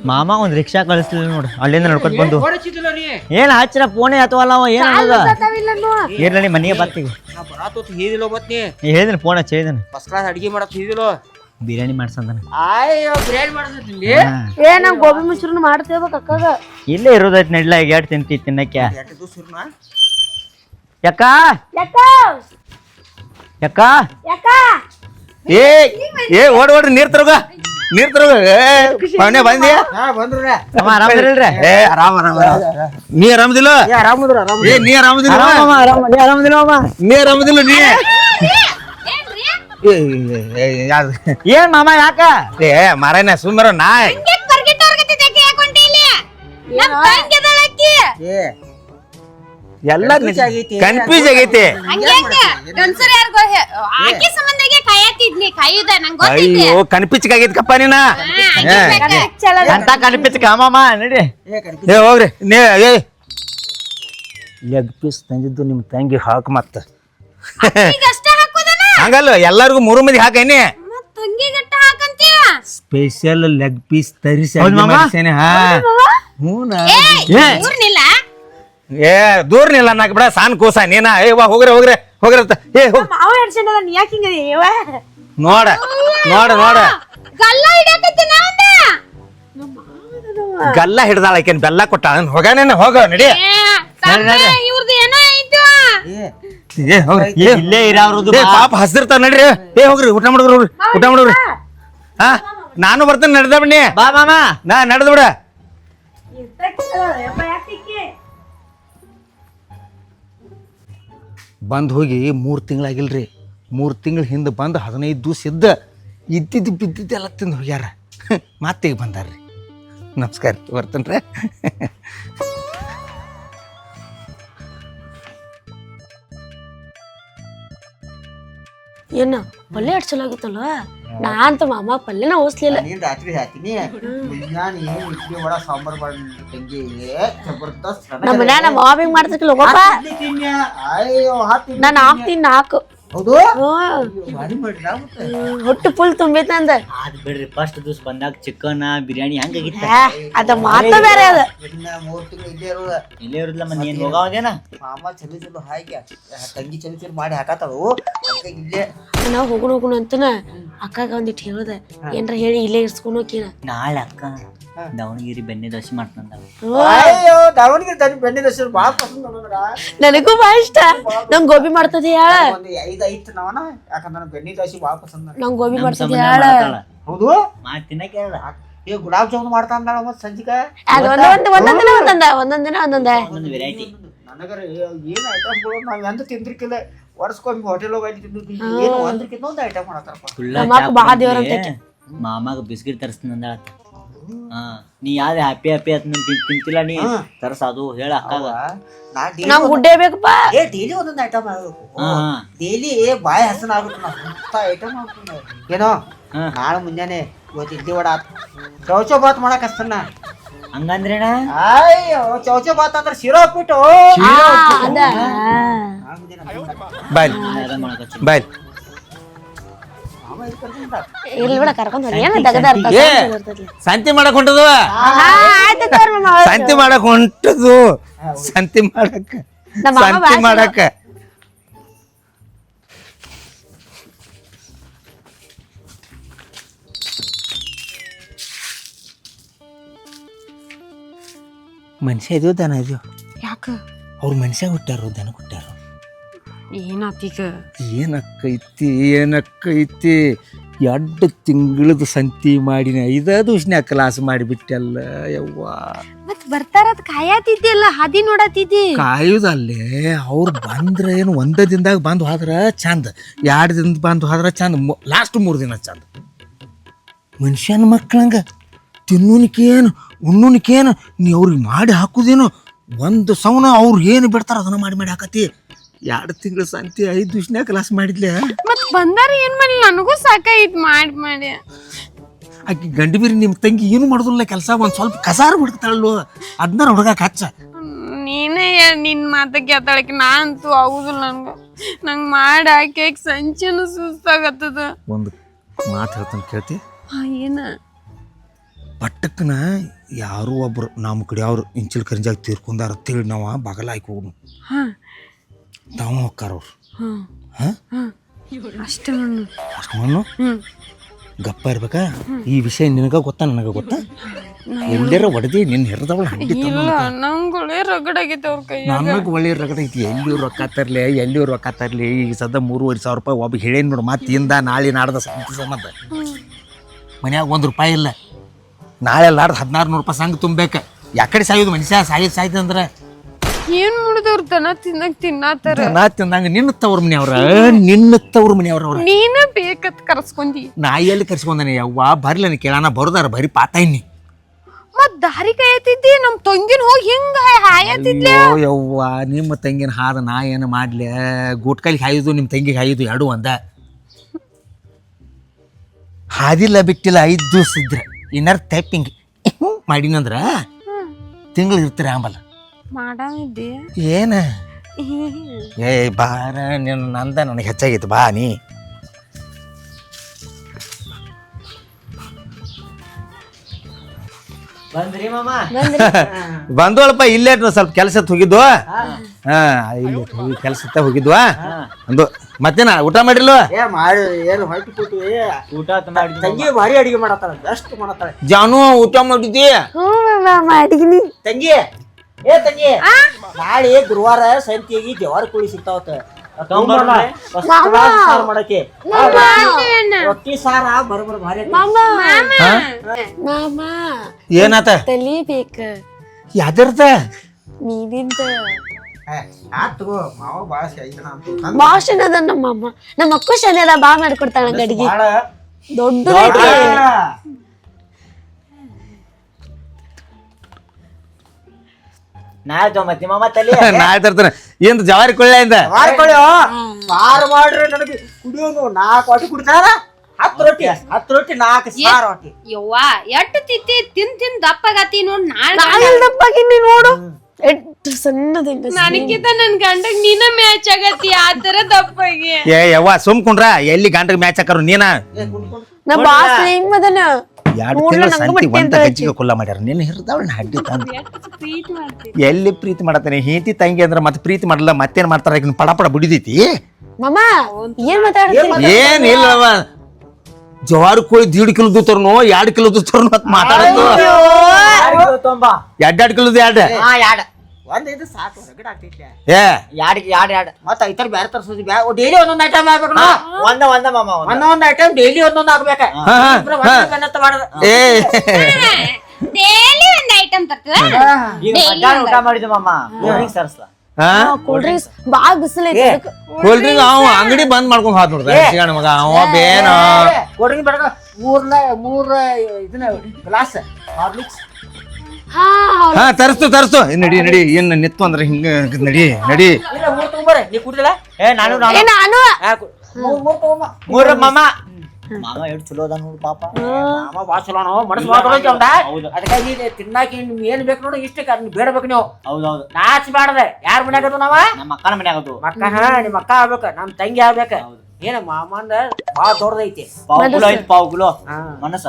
ಮಾಮ ಒಂದ್ ರಿಕ್ಷಾ ಕಳಿಸ್ಲಿಲ್ಲ ನೋಡು ಅಲ್ಲಿಂದ ನಡ್ಕೊತ್ ಬಂದು ಏನ್ ಹಚ್ಚಿರ ಫೋನೇ ಅಥವಾ ಏನ್ ಇರ್ಲಿ ಮನೆಗೆ ಬರ್ತೀವಿ ಹೇಳಿದ್ರೆ ಫೋನ್ ಹಚ್ಚಿ ಹೇಳಿದನು ಫಸ್ಟ್ ಕ್ಲಾಸ್ ಅಡಿಗೆ ಮಾಡಕ್ ಹಿಡಿದಿಲ್ಲೋ ಬಿರಿಯಾನಿ ಮಾಡ್ಸಂದನ ಅಯ್ಯೋ ಬಿರಿಯಾನಿ ಮಾಡ್ಸತ್ತಿಲ್ಲಿ ಏ ನಾವ್ ಗೋಬಿ ಮಂಚೂರಿಯನ್ ಮಾಡ್ತೇವ ಅಕ್ಕಾಗ ಇಲ್ಲೇ ಇರೋದೈತ್ ನಡ್ಲ ಈಗ ಎರಡು ತಿನ್ನಕ್ಕೆ ಯಾಕ ಯಾಕ ಏ ಓಡ್ರಿ ನೀರ್ ತರೋಗ ಅವನೇ ಬಂದಿ ಆರಾಮದಿಲ್ರಿ ಏ ಆರಾಮ ನೀ ಆರಾಮದಿಲ್ಲ ಏ ನೀ ಆರಾಮದಿಲ್ಲ ನೀ ಆರಾಮದಿಲ್ಲ ನೀ ಏನ್ ಮಾಮ ಯಾಕ ಏ ಮಾರನ ಸುಮ್ಮರ ನಾ ಎಲ್ಲ ಕನ್ಫ್ಯೂಸ್ ಆಗೈತಿ ಅಯ್ಯೋ ಕನ್ಪಿಚ್ ಆಗೈತಿಕಪ್ಪ ನೀನ ಅಂತ ಕನ್ಪಿಚ್ ಮಾಮ ನಡಿ ಏ ಹೋಗ್ರಿ ನೀ ಏ ಲೆಗ್ ಪೀಸ್ ತಂದಿದ್ದು ನಿಮ್ ತಂಗಿ ಹಾಕ್ ಮತ್ತ ಹಂಗಲ್ಲ ಎಲ್ಲರಿಗೂ ಮೂರು ಮಂದಿ ಹಾಕೇನಿ ಸ್ಪೆಷಲ್ ಲೆಗ್ ಪೀಸ್ ತರಿಸಿ ಏ ದೂರ ನಿಲ್ಲ ನಾಕ್ ಬಿಡ ಸಾನ್ ಕೂಸ ನೀನ ಏ ವಾ ಹೋಗ್ರೆ ಏ ನೋಡ ಗಲ್ಲ ಹಿಡ್ದಾಳ ಆಕೇನ್ ಬೆಲ್ಲ ಕೊಟ್ಟಾಳ ಹೋಗಾನೇನ ಹೋಗ ನಡಿ ಇಲ್ಲೇ ಇರೋದು ಪಾಪ ಹಸ್ದಿರ್ತಾರ ನಡ್ರಿ ಏ ಹೋಗ್ರಿ ಊಟ ಮಾಡೋರು ಹಾ ನಾನು ಬರ್ತೇನೆ ನಡೆದ ಬನ್ನಿ ಬಾ ಮಾಮ ನಾ ನಡೆದ ಬಿಡ ಬಂದ್ ಹೋಗಿ 3 ತಿಂಗಳಾಗಿಲ್ರಿ 3 ತಿಂಗಳ ಹಿಂದೆ ಬಂದು 15 ದಿವಸ ಇದ್ದಿದ್ದು ಬಿದ್ದಿದ್ದೆಲ್ಲ ತಿಂದು ಹೋಗ್ಯಾರ ಮತ್ತೆ ಈಗ ಬಂದಾರ್ರಿ ನಮಸ್ಕಾರ ಬರ್ತೇನ್ರಿ ಏನ ಪಲ್ಯ ಅಟ್ ಚಲೋ ಆಗಿತ್ತಲ್ಲ ನಾ ಅಂತ ಮಾಮ ಪಲ್ಯನ ಓಸ್ಲಿಲ್ಲ ರಾತ್ರಿ ಹಾಕಿನಿ ಸಾಂಬಾರ್ ನಮ್ಮ ಮನ್ಯಾಗ ನಮ್ಮ ಮಾವ ಹಿಂಗ್ ಮಾಡ್ತಿರ್ಕಿಲ್ಲ ಹೋಗಪ್ಪ ನಾನು ಹಾಕ್ತೀನಿ 4 ಹೌದು ಹೊಟ್ಟು ಫುಲ್ ತುಂಬೈತೆ ಅಂದ ಅದ್ ಬಿಡ್ರಿ ಫಸ್ಟ್ ದಿವಸ ಬಂದಾಗ ಚಿಕನ್ ಬಿರಿಯಾನಿ ಹಂಗಾಗಿತ್ತ ಅದ ಮಾತ ಬೇರೆ ಅದ 3 ತಿಂಗಳು ಇಲ್ಲೇ ಇರುದಿಲ್ಲ ಮನೆ ಏನ್ ಹೋಗಾವದೇನ ಮಾಮ ಚಲೋ ಹಾಕಿ ತಂಗಿ ಚಲೋ ಮಾಡಿ ಹಾಕತ್ತಾಳು ಇಲ್ಲೇ ನಾವು ಹೋಗೋಣ ಅಂತನ ಅಕ್ಕಾಗ ಒಂದಿಟ್ಟು ಹೇಳುದ ಏನ್ರ ಹೇಳಿ ಇಲ್ಲೇ ಇರ್ಸ್ಕೊಂಡು ಹೋಕಿನ ನಾಳೆ ಅಕ್ಕ ದಾವಣಗೆರೆ ಬೆಣ್ಣೆ ದೋಸೆ ಮಾಡ್ತಂದ ದಾವಣಗೆರೆ ಬೆಣ್ಣೆ ದೋಸೆ ಭಾಳ ಪಸಂದ್ ನನಗೂ ಭಾಳ ಇಷ್ಟ ನಂಗ್ ಗೋಬಿ ಮಾಡ್ತದೆ ಹೇಳ ಐದು ನಾವನ ಯಾಕಂದ್ರೆ ಬೆಣ್ಣೆ ದೋಸೆ ಭಾಳ ಪಸಂದ್ ನಂಗ್ ಗೋಬಿ ಮಾಡ್ತದೆ ಹೇಳ ಹೌದು ಮಾಡಿ ತಿನ್ನಕ್ಕೆ ಹೇಳ ಏ ಗುಲಾಬ್ ಜಾಮೂನ್ ಮಾಡ್ತಾ ಅಂದಾಳ ಮತ್ತೆ ಸಂಜಿಕ ಒಂದೊಂದ್ ದಿನ ಒಂದೊಂದು ವೆರೈಟಿ ನನಗರ ಏನು ಐಟಮ್ಗಳು ನಾವ್ ಎಂತ ತಿಂದಿರ್ಕಿಲ್ಲ ವರ್ಷಕ್ಕೊಮ್ಮೆ ಹೋಟೆಲ್ ಹೋಗಿ ತಿಂದಿರ್ತೀವಿ ಏನು ಒಂದ್ರಕ್ಕಿಂತ ಒಂದು ಐಟಮ್ ಮಾಡತ್ತಾರಪ್ಪ ಮಾಮಾಗ ಬಿಸ್ಕಿಟ್ ತರಿಸ್ತೀನಿ ಅಂದಾಳ ನೀ ಯಾವ್ದು ಹ್ಯಾಪಿ ಅಂತ ತಿಂತಿಲ್ಲ ನೀ ತರ್ಸ ಅದು ಹೇಳ ಅಕ್ಕಾಗ ನಮ್ ಗುಡ್ಡೆ ಬೇಕಪ್ಪ ಏ ಡೈಲಿ ಒಂದೊಂದು ಐಟಮ್ ಆಗಬೇಕು ಡೈಲಿ ಬಾಯಿ ಹಸನ ಆಗುತ್ತೆ ನಾವು ಐಟಮ್ ಆಗ್ತೀವಿ ಏನೋ ನಾಳೆ ಮುಂಜಾನೆ ಇವತ್ತು ಇಡ್ಲಿ ವಡ ಚೌಚೋ ಬಾತ್ ಮಾಡಕ್ ಹಸ್ತನ ಹಂಗಂದ್ರೇನ ಅಯ್ಯೋ ಚೌಚೋ ಬಾತ್ ಅಂದ್ರೆ ಶಿರಾ ಉಪ್ಪಿಟ್ಟು ಬಾಯ್ ಬಾಯ್ ಸಂತಿ ಮಾಡಕ್ ಹೊಂಟದು ಸಂತಿ ಮಾಡಕ್ ಮನುಷ್ಯ ಇದೀವ ದನ ಇದೀವ ಯಾಕ ಅವ್ರ ಮನುಷ್ಯ ಹುಟ್ಟಾರ ದನ ಹುಟ್ಟಾರ ಏನಾತೀಗ ಏನಕ್ಕೈತಿ 2 ತಿಂಗಳದ ಸಂತಿ ಮಾಡಿನ 5 ದಿವ್ಸನ್ಯಾಗ ಕ್ಲಾಸ್ ಮಾಡಿಬಿಟ್ಟಲ್ಲ ಯವ್ವ ಮತ್ ಬರ್ತಾರದ್ ಕಾಯತಿದ್ದಿಲ್ಲ ಹಾದಿ ನೋಡತಿದ್ದಿ ಕಾಯುದಲ್ಲೇ ಅವ್ರು ಬಂದ್ರೆ ಏನು 1 ದಿನದಾಗ ಬಂದು ಹೋದ್ರ ಚಂದ 2 ದಿನದ ಬಂದು ಹೋದ್ರ ಚಂದ ಲಾಸ್ಟ್ 3 ದಿನ ಚಂದ ಮನುಷ್ಯನ ಮಕ್ಕಳಂಗ ತಿನ್ನೋನಿಕೇನು ಉಣ್ಣೋನಿಕೇನು ನೀ ಅವ್ರಿಗೆ ಮಾಡಿ ಹಾಕುದೇನು 1 ಸೌನ ಅವ್ರು ಏನು ಬಿಡ್ತಾರ ಅದನ್ನ ಮಾಡಿ ಹಾಕತಿ 2 ತಿಂಗಳ ಸಂತಿ 5 ದಿವ್ಸನ್ಯಾಗ ಕ್ಲಾಸ್ ಮಾಡಿದ್ಲೆ ಮತ್ ಬಂದಾರ ಏನ್ ಮಾಡಿ ನನಗೂ ಸಾಕಾಯ್ತು ಮಾಡಿ ಆಕಿ ಗಂಡು ಬೀರಿ ನಿಮ್ಮ ತಂಗಿ ಏನು ಮಾಡೋದಿಲ್ಲ ಕೆಲಸ ಒಂದ್ ಸ್ವಲ್ಪ ಕಸಾರ ಬಿಡ್ತಾಳು ಅದನ್ನ ಹುಡುಗಾಕ ಹಚ್ಚ ನೀನೇ ನಿನ್ ಮಾತ ಕೇಳ್ತಾಳಕ್ಕೆ ನಾ ಅಂತೂ ಆಗುದಿಲ್ಲ ನಂಗೆ ಮಾಡಿ ಹಾಕಿ ಸಂಚಿನ ಸುಸ್ತಾಗತ್ತದ ಒಂದು ಮಾತು ಹೇಳ್ತಾನೆ ಕೇಳ್ತಿ ಏನ ಪಟ್ಟಕ್ಕನ ಯಾರೋ ಒಬ್ರು ನಮ್ಮ ಕಡೆ ಅವ್ರು ಇಂಚಲ್ ಕರಿಂಜಾಗ ತೀರ್ಕೊಂಡಾರ ಅಂತೇಳಿ ನಾವು ಬಗಲ ಹಾಕಿ ಹೋಗ್ನು ತಾವು ಹೋಗ್ಕಾರ ಅವ್ರು ಅಷ್ಟು ಅಷ್ಟು ಮಣ್ಣು ಗಪ್ಪ ಇರ್ಬೇಕಾ ಈ ವಿಷಯ ನಿನಗ ಗೊತ್ತಾ ನನಗ ಗೊತ್ತಾ ಎಲ್ಲರ ಹೊಡೆದಿ ನಿನ್ನ ಹೆರದವಳ ಹಡ್ಡಿ ನಂಗೆ ರಗಡಾಗೈತೆ ಅವ್ರ ಕೈ ನನಗೆ ಒಳ್ಳೆ ರಗಡ ಐತಿ ಎಲ್ಲಿ ರೊಕ್ಕ ತರಲಿ ಈಗ ಸದ್ದ 3,500 ರೂಪಾಯಿ ಒಬ್ಬ ಹೇಳೇನು ನೋಡು ಮತ್ತಿಂದ ನಾಳೆ ನಾಡ್ದ ಸಂಬಂಧ ಮನ್ಯಾಗ ₹1 ಇಲ್ಲ ನಾಳೆ ನಾಡ್ದು 1,600 ರೂಪಾಯಿ ಸಂಘ ತುಂಬಬೇಕು ಯಾಕಡೆ ಸಾಯೋದು ಮನುಷ್ಯ ಸಾಯ್ತು ಅಂದ್ರೆ ಏನ್ ಮಾಡಿದವ್ರ ದನ ತಿನ್ನಾತಾರ ನಾ ತಿಂದಂಗ ನಿನ್ನ ತವ್ರ ಮನೆಯವ್ರ ಅವ್ರ ನೀನ ಬೇಕತ್ ಕರ್ಸ್ಕೊಂಡಿ ನಾ ಎಲ್ಲಿ ಕರ್ಸ್ಕೊಂಡಾನೆ ಯವ್ವ ಬರ್ಲಿ ಕೇಳಾನ ಬರೋದಾರ ಬರೀ ಪಾತಾಯಿನಿ ಮತ್ ದಾರಿ ಕಾಯತಿದ್ದಿ ನಮ್ ತಂಗಿನ ಹೋಗಿ ಹಿಂಗ ಹಾಯತಿದ್ಲ ಯವ್ವ ನಿಮ್ಮ ತಂಗಿನ ಹಾದ ನಾ ಏನು ಮಾಡ್ಲಿ ಗುಟ್ಕಲಿಗೆ ಹಾಯುದು ನಿಮ್ಮ ತಂಗಿಗೆ ಹಾಯುದು ಎರಡು ಒಂದ ಹಾದಿಲ್ಲ ಬಿಟ್ಟಿಲ್ಲ 5 ದಿವಸ ಇದ್ರೆ ಏನಾರು ಟೈಪಿಂಗ್ ಮಾಡಿನಂದ್ರ ತಿಂಗಳು ಇರ್ತೀರ ಆಂಬಲ್ಲ ಮಾಡಾವಿದ್ದೆ ಏನ ಏ ಬಾರ ನೀನು ನಂದ ನನಗೆ ಹೆಚ್ಚಾಗೈತಿ ಬಾ ನೀ ಬಂದ್ರಿ ಮಾಮ ಬಂದೋಳಪ್ಪ ಇಲ್ಲೇ ಸ್ವಲ್ಪ ಕೆಲಸ ಹೋಗಿದ್ವು ಇಲ್ಲಿ ಕೆಲಸ ಹೋಗಿದ್ವಾ ಅಂದು ಮತ್ತೇನ ಊಟ ಮಾಡಿರ್ಲ ಮಾಡಿ ಏನು ಹೊಟ್ಟಿ ಕೊಟ್ಟಿವಿ ಊಟ ತಂಗಿ ಭಾರಿ ಅಡಿಗೆ ಮಾಡತ್ತಾಳ ಬೆಸ್ಟ್ ಮಾಡತ್ತಾಳ ಜಾನು ಊಟ ಮಾಡಿದ್ದಿ ಮಾಡಿಗಿನಿ ತಂಗಿ ತಂಗಿ ನಾಳೆ ಗುರುವಾರ ಸಂತಿಯಾಗಿ ಜವಾರಿ ಕೋಳಿ ಸಿಗ್ತಾವತ್ತ ಸಾರು ಮಾಡಕ್ಕೆ ರೊಟ್ಟಿ ಸಾರ ಬರೋಬ್ಬರ ಭಾರಿ ಏನಾತ ತಲಿ ಬೇಕ ಯಾವ್ದಾರ್ದ ಮೀನಿಂದ ತಗೋ ಮಾವ ಬಾಳ ಬಾಳ ಶನಿ ಅದ ನಮ್ಮ ಅಕ್ಕ ಶನಿ ಅದ ಬಾ ಮಾಡ್ಕೊಡ್ತಾಳ ನಂಗೆ ಅಡಿಗೆ ದೊಡ್ಡ ನಾಳೆ ತರ್ತಾನೆ ಏನ್ ಜವಾರಿ ಕೊಳ್ಳೆಯಿಂದ ಸಾರು ಮಾಡ್ರಿ ನನಗೆ ಕುಡಿಯೋದು 4 ವಾಟಿ ಕುಡಿತಾರ 10 ರೊಟ್ಟಿ 4 ಸಾರು ವಾಟಿ ಯವ್ವಾ ಎಟ್ಟು ತಿನ್ ದಪ್ಪಗಾತಿ ನೋಡ್ ದಪ್ಪಾಗಿನಿ ನೋಡು ಎಷ್ಟು ಸಣ್ಣದಿಂದ ನನಗಿಂತ ನನ್ ಗಂಡಗ್ ನೀನ ಮ್ಯಾಚ್ ಆಗತಿ ಆತರ ದಪ್ಪಾಗಿ ಏ ಯವ್ವ ಸುಮ್ಕೊಂಡ್ರ ಎಲ್ಲಿ ಗಂಟಗೆ ಮ್ಯಾಚ್ ಹಾಕರು ನೀನ ನಾ ಬಾಸ್ ಹೆಂಗ್ ಮದನ 2 ತಿಂಗಳ ಸಂತಿ ಒಂದ ಗಜ್ಜಿಗೆ ಕುಲ್ಲ ಮಾಡ್ಯಾರ ನಿನ್ನ ಹಿರ್ದವಳನ್ನ ಹಡ್ಡಿ ತಂದು ಎಲ್ಲಿ ಪ್ರೀತಿ ಮಾಡತ್ತಾನೆ ಹೆಂಡತಿ ತಂಗಿ ಅಂದ್ರೆ ಮತ್ತೆ ಪ್ರೀತಿ ಮಾಡಲ್ಲ ಮತ್ತೇನ್ ಮಾಡ್ತಾರ ಪಡ ಬಿಡಿದೈತಿ ಮಾಮ ಏನ್ ಮಾತಾಡ್ತೀನಿ ಏನ್ ಇಲ್ಲವ ಜವಾರಿ ಕೋಳಿ 1.5 ಕಿಲೋ ದೂತರ್ನು 2 ಕಿಲೋ ದೂತರ್ನು ಅಂತ ಮಾತಾಡೋದು 2 ಕಿಲೋದು 2 ಒಂದ್ ಇದು ಸಾಕು ಹೊರಗಡೆ ಆಗ್ತೈತಿ ಏ ಎರಡು ಮತ್ತ ಐತರ ಬ್ಯಾರೆ ತರ್ಸೋದು ಡೈಲಿ ಒಂದೊಂದ್ ಐಟಮ್ ಆಗ್ಬೇಕು ಒಂದೊಂದ್ ಐಟಮ್ ಡೈಲಿ ಒಂದೊಂದ್ ಆಗ್ಬೇಕ ಏ ಡೈಲಿ ಒಂದ್ ಐಟಮ್ ತರ್ತದ ಊಟ ಮಾಡಿದ್ವಿ ಮಾಮ ಕೂಲ್ ಡ್ರಿಂಕ್ಸ್ ಬಾಳ ಬಿಸಿಲೈತಿ ಕೂಲ್ ಡ್ರಿಂಕ್ ಅವ ಅಂಗಡಿ ಬಂದ್ ಮಾಡ್ಕೊಂಡ್ ಹಾತ್ ನೋಡ್ದ ಸಿಗಣ ಮಗ ಅವ ಬೇನ ಕೂಲ್ ಡ್ರಿಂಕ್ ಬೇಡ ಮೂರ್ ಇದನ್ನ ಗ್ಲಾಸ್ ಹಾರ್ಲಿಕ್ಸ್ ಹಾ ತರಿಸ್ತು ನಡಿ ಏನ್ ನಿತ್ತು ಅಂದ್ರೆ ಹಿಂಗ ನಡಿ ಇಲ್ಲ 3 ತಗೊಂಬರ್ರಿ ನೀ ಕುಡಿದಿಲ್ಲ ನಾನು ಮೂರು ಮಾಮ ಮಾಮ ಎಷ್ಟು ಚಲೋ ಅದ ನೋಡು ಪಾಪ ಮಾಮ ಬಾಳ ಚಲೋ ಮನಸ್ಸು ಮಾಡ್ಕೊಳಕ್ಕೆ ಅದಕ್ಕಾಗಿ ತಿನ್ನಾಕಿ ನಿಮ್ಗೆ ಏನ್ ಬೇಕು ನೋಡಿ ಇಷ್ಟಕ್ಕೆ ಅದನ್ನ ಬೇಡಬೇಕು ನೀವು ಹೌದೌದು ನಾಚ್ ಬಾಡದೆ ಯಾರ ಮನ್ಯಾಗ ನಾವ ನಮ್ಮ ಅಕ್ಕನ ಮನ್ಯಾಗ ನಿಮ್ಮ ಅಕ್ಕ ಆಗ್ಬೇಕ ನಮ್ ತಂಗಿ ಆಗ್ಬೇಕ ಏನ ಮಾಮಂದ ಬಾಳ ದೊಡ್ಡದೈತಿ ಪಾವ್ ಕಿಲೋ ಮನಸ್ಸ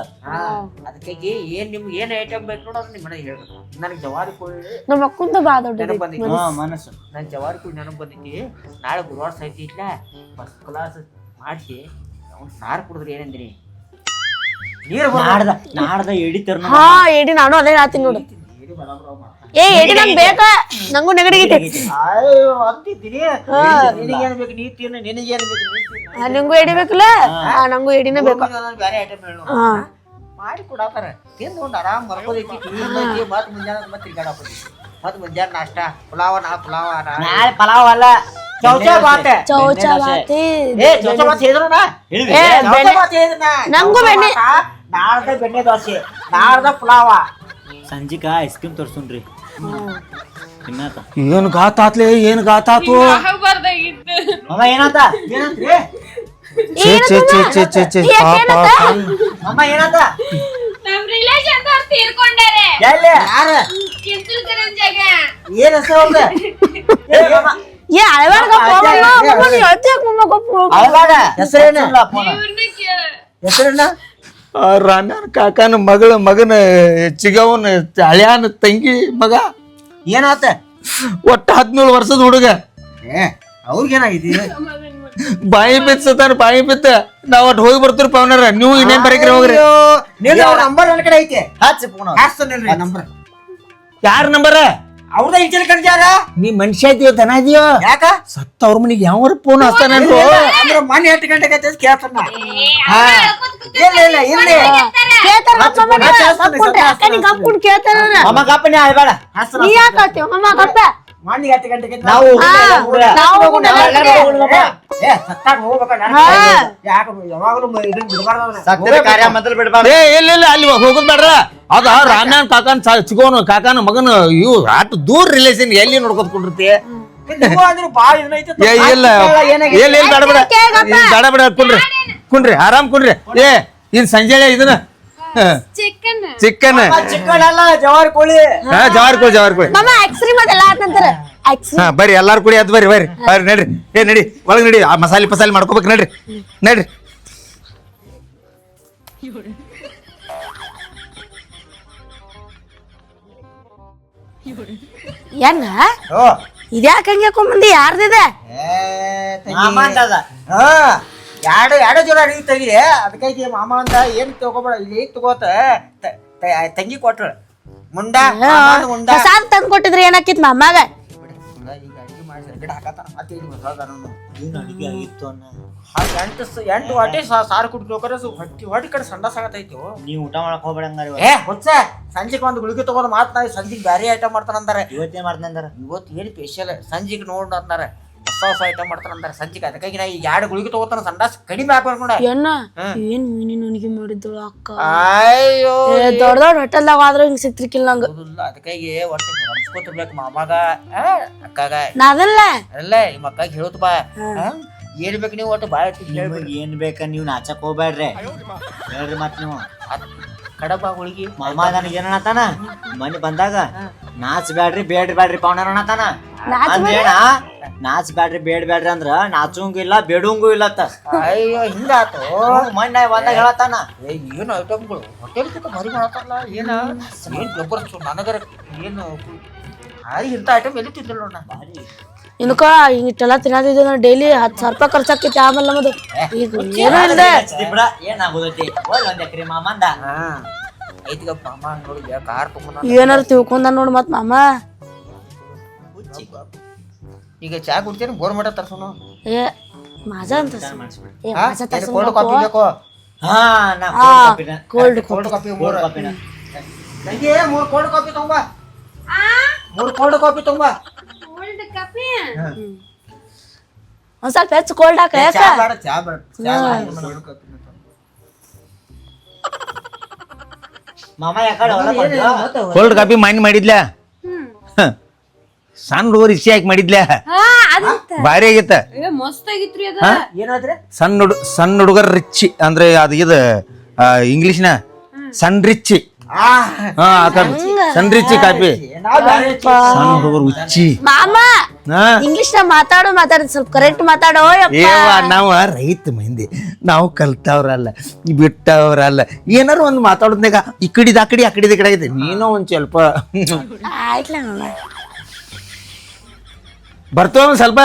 ಅದಕ್ಕಾಗಿ ಏನ್ ನಿಮ್ಗೆ ಏನ್ ಐಟಮ್ ಬೇಕು ನೋಡ ನಿಮ್ ಮನೆಗೆ ಹೇಳ್ಬೇಕು ನನಗೆ ಜವಾರಿ ಕೋಳಿ ನಮ್ಮ ಅಕ್ಕಂತ ಬಾಳ ದೊಡ್ಡ ನೆನಪು ಬಂದೈತಿ ಮನಸ್ಸು ನನ್ ಜವಾರಿ ಕೋಳಿ ನೆನಪು ಬಂದೈತಿ ನಾಳೆ ಗುರುವಾರ ಸೈತಿ ಇಟ್ಲ ಫಸ್ಟ್ ಕ್ಲಾಸ್ ಮಾಡಿಸಿ ಅವ್ನು ಸಾರು ಕುಡಿದ್ರಿ ಏನಂದ್ರಿ ನೀರು ನಾಡ್ದ ಎಡಿತಾರ ಹಾ ಎಡಿ ನಾನು ಅದೇ ಹೇಳ್ತೀನಿ ನೋಡು ಎಡಿ ನಂಗೆ ಬೇಕ ನಂಗೂ ನೆಗಡಿ ಅಂತಿದ್ದೀನಿ ನಿನಗೇನು ಬೇಕು ನೀ ತಿನ್ನು ನಿನಗೇನು ಬೇಕು ನಂಗೂ ಎಡಿ ಬೇಕಲ್ಲ ನಂಗೂ ಎಡಿನೇ ಬೇಕು ಬೇರೆ ಐಟಮ್ ಹೇಳು ಮಾಡಿ ಕೊಡಾತಾರ ತಿಂದು ಒಂದು ಆರಾಮ್ ಮರ್ಕೋದೈತಿ ಮತ್ತೆ ಮುಂಜಾನೆ ಮತ್ತೆ ತಿರ್ಗಾಡಪ್ಪ ಮತ್ತೆ ಮುಂಜಾನೆ ನಾಷ್ಟ ಪುಲಾವ ನಾಳೆ ಪಲಾವ್ ಅಲ್ಲ ನಂಗೂ ಬೆಣ್ಣೆ ನಾಳ್ದ ಬೆಣ್ಣೆ ದೋಸೆ ನಾಳ್ದ ಪುಲಾವ ಸಂಜಿಕ ಐಸ್ ಕ್ರೀಮ್ ತೋರ್ಸುನ್ರಿ ಏನ್ ಗಾತಾತ್ಲೆ ಏನ್ ಗಾತಾತು ಬರ್ದಾಗಿತ್ತು ಅಮ್ಮ ಏನಂತ ಏನಂತ್ರಿ ಅಮ್ಮ ಏನಂತ ನಮ್ ರಿಲೇಷನ್ ಅವ್ರು ತೀರ್ಕೊಂಡಾರೆ ಎಲ್ಲಿ ಯಾರ ಕಿಂತಲ್ ಕರಂಜಾಗ ಏನ್ ಹೆಸರು ಅವ್ರ್ದ ಏ ಅಳವಾಡ ಗಪ್ಪ ಹೇಳ್ತಿ ಯಾಕೆ ಮಮ್ಮ ಗಪ್ಪ ಅಳವಾಡ ಹೆಸರೇನ ಇವ್ರನ್ನ ಕೇಳ ಹೆಸರೇನ ರಾಮ್ಯಾನ ಕಾಕನ ಮಗನ ಚಿಗವನ ಹಳ್ಯಾನ ತಂಗಿ ಮಗ ಏನಾತ ಒಟ್ಟು 17 ವರ್ಷದ ಹುಡುಗ ಅವ್ರಿಗೇನಾಗಿದೆ ಬಾಯಿ ಬಿತ್ತತಾರ ಬಾಯಿ ಬಿತ್ತ ನಾವ್ ಒಟ್ಟು ಹೋಗಿ ಬರ್ತೀರಿ ಪವನರ ನೀವು ಇನ್ನೇನ್ ಬರೀಕ್ರಿ ಹೋಗ್ರಿ ನಂಬರ್ ನನ್ನ ಕಡೆ ಐತೆ ಹಾಕ್ತಾನೆ ನಂಬರ್ ಯಾರ ನಂಬರ ಅವ್ರದ ಇಂಚಲ್ ಕಣ್ಜಾರ ನೀ ಮನುಷ್ಯ ಇದೀವ ದನ ಇದೀವ ಯಾಕ ಸತ್ತ ಅವ್ರ ಮನಿಗೆ ಯಾವ ಫೋನ್ ಹಚ್ತಾನ ಅಂದ್ರೆ ಮನೆ 8 ಗಂಟೆಗೆ ಐತೆ ಕೇಳ್ತಾನ ಇಲ್ಲ ಇಲ್ಲಿ ಮಾಮ ಗಪ್ಪನೆ ಆಯ್ಬೇಡ ನೀ ಯಾಕೆ ಹೇಳ್ತೀವ ಮಾಮ ಗಪ್ಪ ಮನೆ 8 ಗಂಟೆಗೆ ನಾವು ಸತ್ಯದ ಕಾರ್ಯ ಮೊದಲು ಬಿಡಬಾರ್ದು. ಇಲ್ಲ ಅಲ್ಲಿ ಹೋಗೋದ್ ಬೇಡ್ರ ಅದ ರಾಮ್ಯಾನ್ ಕಾಕನ್ ಚಿಗೋನು ಕಾಕನ ಮಗನ ಇವು ಆಟ ದೂರ ರಿಲೇಷನ್ ಎಲ್ಲಿ ನೋಡ್ಕೊತ ಕುಂಡಿರ್ತಿ ಇಲ್ಲ ಬೇಡ ಬೇಡ ಬೇಡ ಬೇಡ ಕುಂಡ್ರಿ ಆರಾಮ್ ಕುಂಡ್ರಿ ಇನ್ ಸಂಜೆ ಇದನ್ನ ಚಿಕನ್ ಚಿಕ್ಕನಲ್ಲ ಜವಾರಿ ಕೋಳಿ ಜವಾರಿ ಕೋಳಿ ಮಾಮ ಎಕ್ಸ್ರಿ ಅದೆಲ್ಲ ಆತಂತಾರ ಎಕ್ಸ್ರಿ ಬರ್ರಿ ಎಲ್ಲಾರು ಕೂಡಿ ಅದ್ ಬರ್ರಿ ನಡ್ರಿ ನಡಿ ಒಳಗ್ ನಡಿ ಆ ಮಸಾಲೆ ಮಾಡ್ಕೋಬೇಕು ನಡ್ರಿ ಏನ ಇದ್ಯಾಕೆ ಹಂಗೆ ಹಾಕೊಂಬಂದಿ ಯಾರ್ದಿದೆ ಮಾಮ ಅಂತದ ಎರಡು ಜೋರ ಅಡಿಗೆ ತೆಗಿ ಅದಕ್ಕಾಗಿ ಮಾಮ ಅಂತ ಏನ್ ತಗೋಬೇಡ ಇಲ್ಲಿ ತಗೋತ ತಂಗಿ ಕೊಟ್ರ ಮುಂಡ ಪ್ರಸಾದ್ ತಂದ್ ಕೊಟ್ಟಿದ್ರಿ ಏನಾಕಿತ್ ಮಾಮಾಗ ಈಗ ಅಡಿಗೆ ಮಾಡಿ ಗಿಡ ಹಾಕತ್ತಾನ ಮತ್ತೆ ಇಲ್ಲಿ ಮಸಾಲ ಏನು ಅಡಿಗೆ ಆಗಿತ್ತು ಅನ್ನ 8 ವಾಟಿ ಸಾರು ಕುಡ್ಕೋಕರ ಹೊಟ್ಟಿ ಕಡೆ ಸಂಡ ಸಾಗತೈತಿ ನೀವು ಊಟ ಮಾಡಕ್ ಹೋಗ್ಬೇಡಂಗಾರ ಹೊಚ್ಚ ಸಂಜೆಗೆ ಒಂದು ಗುಳಿಗೆ ತಗೊಂಡು ಮಾತ್ರ ಸಂಜೆಗೆ ಬ್ಯಾರೆ ಐಟಮ್ ಮಾಡ್ತಾನಂದಾರ ಇವತ್ತೇನ್ ಮಾಡ್ತಾನಂದಾರ ಇವತ್ತು ಏನು ಸ್ಪೆಷಲ್ ಸಂಜೆಗೆ ನೋಡ್ ಅಂದಾರ ಹೊಸ ಐಟಮ್ ಮಾಡ್ತಾನಂದಾರ ಸಂಜೆಗೆ ಅದಕ್ಕಾಗಿ ನಾ ಈಗ 2 ಗುಳಿಗೆ ತಗೋತಾನ ಸಂಡಾಸ್ ಕಡಿಮೆ ಹಾಕೋಣ ನೋಡ ಏನ ಏನ್ ಮೀನಿನ ಉಣಿಗೆ ಮಾಡಿದ್ದಳು ಅಕ್ಕ ಅಯ್ಯೋ ದೊಡ್ಡ ಹೋಟೆಲ್ದಾಗ ಆದ್ರೂ ಹಿಂಗ್ ಸಿಕ್ತಿರ್ಕಿಲ್ಲ ನಂಗ ಅದಕ್ಕಾಗಿ ಒಟ್ಟು ಹಂಚ್ಕೋತಿರ್ಬೇಕು ಮಾಮಾಗ ಅಕ್ಕಾಗ ನಾದಲ್ಲ ಅಲ್ಲ ಈ ಮಕ್ಕಾಗ ಹೇಳುತ್ತ ಬಾ ಏನ್ ಬೇಕು ನೀವು ಒಟ್ಟು ಬಾಳ ನಿಮ್ಗೆ ಏನ್ ಬೇಕ ನೀವು ನಾಚಕ್ ಹೋಗ್ಬೇಡ್ರಿ ಹೇಳ್ರಿ ಮತ್ ನೀವು ಕಡಬ ಹುಡುಗಿ ಮಾಮ ನನಗೆ ಏನ್ ಅನ್ನತಾನ ಮನೆ ಬಂದಾಗ ನಾಚ್ ಬ್ಯಾಡ್ರಿ ಬೇಡ್ರಿ ಪವನರ್ ಅನ್ನತಾನ ಅಂದ್ರೇನ ನಾಚ್ ಬ್ಯಾಡ್ರಿ ಬೇಡ್ರಿ ಅಂದ್ರ ನಾಚುಂಗು ಇಲ್ಲ ಬೇಡುಂಗು ಇಲ್ಲತ್ತ ಅಯ್ಯೋ ಹಿಂಗಾತು ಮಣ್ಣಾಗ ಬಂದಾಗ ಹೇಳತಾನ ಏನು ಐಟಮ್ಗಳು ಹೋಟೆಲ್ ಕಿಂತ ಮರಿ ಮಾಡತ್ತಲ್ಲ ಏನ ಏನ್ ಜಬರ್ದಸ್ತ್ ನನಗರ ಏನು ಇಂಥ ಐಟಮ್ ಎಲ್ಲಿ ತಿಂದಿಲ್ಲ ನೋಡ ಇನ್ಕ ಹಿಂಗಿಟ್ಟೆಲ್ಲ ತಿನ್ನೋದಿದ್ದ ಡೈಲಿ 10,000 ರೂಪಾಯಿ ಖರ್ಚಾಕೈತಿ ಆಮೇಲೆ ನಮ್ಮದು ಈಗ ಏನೋ ಇಲ್ದೆ ಏನಾಗೋದೈತಿ ಒಂದ್ ಎಕರೆ ಮಾಮಂದ ಐತಿಗಪ್ಪ ಮಾಮ ನೋಡಿ ಕಾರ್ ತಗೊಂಡ ಏನಾರು ತಿಳ್ಕೊಂಡ ನೋಡ್ ಮತ್ ಮಾಮ ಈಗ ಚಾ ಕುಡ್ತೇನೆ ಗೋರ್ಮೆಂಟ್ ತರ್ಸೋನು ಏ ಮಾಜಾ ಅಂತ ಏ ಮಾಜಾ ಕೋಲ್ಡ್ ಕಾಫಿ ಬೇಕು ಹಾ ನಾ ಕೋಲ್ಡ್ ಕಾಫಿ 3 ಕಾಪಿನ ನಂಗೆ 3 ಕೋಲ್ಡ್ ಕಾಫಿ ತಗೊಂಬ 3 ಕೋಲ್ಡ್ ಕಾಫಿ ತಗೊಂಬ ಒಂದ್ ಸ್ವಲ್ಪ ಹೆಚ್ಚು ಕೋಲ್ಡ್ ಹಾಕ ಯಾಕ ಚಾ ಬೇಡ ಮಾಮ ಯಾಕಡೆ ಕೋಲ್ಡ್ ಕಾಫಿ ಮಾಡಿದ್ಲ ಸಣ್ಣ ಹುಡುಗರು ಇಸಿ ಹಾಕಿ ಮಾಡಿದ್ಲ ಭಾರಿ ಆಗಿತ್ತ ಮಸ್ತ್ ಆಗಿತ್ರಿ ಅದ ಏನಾದ್ರೆ ಸಣ್ಣ ಹುಡುಗರ ರಿಚ್ ಅಂದ್ರೆ ಅದು ಇದು ಇಂಗ್ಲಿಷ್ನ ಸಣ್ಣ ರಿಚ್ ಸಣ್ಣ ರಿಚ್ ಕಾಫಿ ಸಣ್ಣ ಹುಡುಗರು ಉಚ್ಚಿ ಮಾಮ ಇಂಗ್ಲಿಷ್ ನ ಮಾತಾಡ ಸ್ವಲ್ಪ ಕರೆಕ್ಟ್ ಮಾತಾಡೋ ನಾವು ರೈತ ಮಂದಿ ನಾವು ಕಲ್ತವ್ರಲ್ಲ ಬಿಟ್ಟವ್ರಲ್ಲ ಏನಾರು ಒಂದು ಮಾತಾಡೋದ್ನಾಗ ಈ ಕಡಿದ ಆ ಕಡೆ ಆಗೈತೆ ನೀನೋ ಒಂದ್ ಸ್ವಲ್ಪ ಆಯ್ತಲ್ಲ ಬರ್ತವ ಒಂದ್ ಸ್ವಲ್ಪ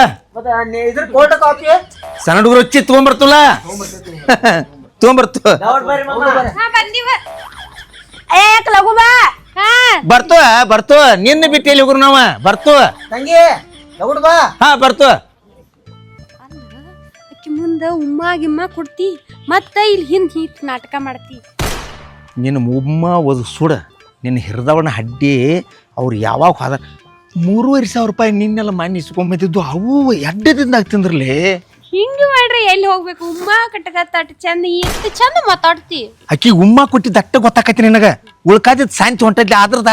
ಇದ್ರ ಕೋಲ್ಡ್ ಕಾಫಿ ಸಣ್ಣ ಹುಡುಗರು ಹಚ್ಚಿ ತಗೊಂಬರ್ತಲ್ಲ ತಗೊಂಬರ್ತು ಏಕ್ ಲಘು ಬಾ ಬರ್ತವ ನಿನ್ನ ಬಿಟ್ಟು ಎಲ್ಲಿ ಹೋಗ್ರು ನಾವ ಬರ್ತವ ತಂಗಿ ಲಗುಡ್ ಬಾ ಹಾ ಬರ್ತವ ಅಕ್ಕಿ ಮುಂದ ಉಮ್ಮ ಕೊಡ್ತಿ ಮತ್ತ ಇಲ್ಲಿ ಹಿಂದ್ ನಾಟಕ ಮಾಡ್ತಿ ನಿನ್ನ ಉಮ್ಮ ಒದ್ ಸುಡ ನಿನ್ನ ಹಿರಿದವನ ಹಡ್ಡಿ ಅವ್ರು ಯಾವಾಗ ಹೋದ 3,500 ರೂಪಾಯಿ ನಿನ್ನೆಲ್ಲ ಮಣ್ಣು ಇಸ್ಕೊಂಬಂದಿದ್ದು ಅವು ಎಡ್ಡದಿಂದಾಗ ತಿಂದ್ರಲಿ ಹಿಂಗ ಮಾಡ್ರಿ ಎಲ್ಲಿ ಹೋಗ್ಬೇಕು ಉಮ್ಮ ಕಟ್ಟಕತ್ತ ಚಂದ ಎಷ್ಟು ಚಂದ ಮಾತಾಡ್ತಿ ಅಕ್ಕಿ ಉಮ್ಮ ಕೊಟ್ಟಿದ್ದ ಅಟ್ಟ ಗೊತ್ತಾಕತಿ ನಿನಗ ಉಳ್ಕಾದಿದ್ ಶಾಂತಿ ಹೊಂಟದ್ಲಿ ಆದ್ರದ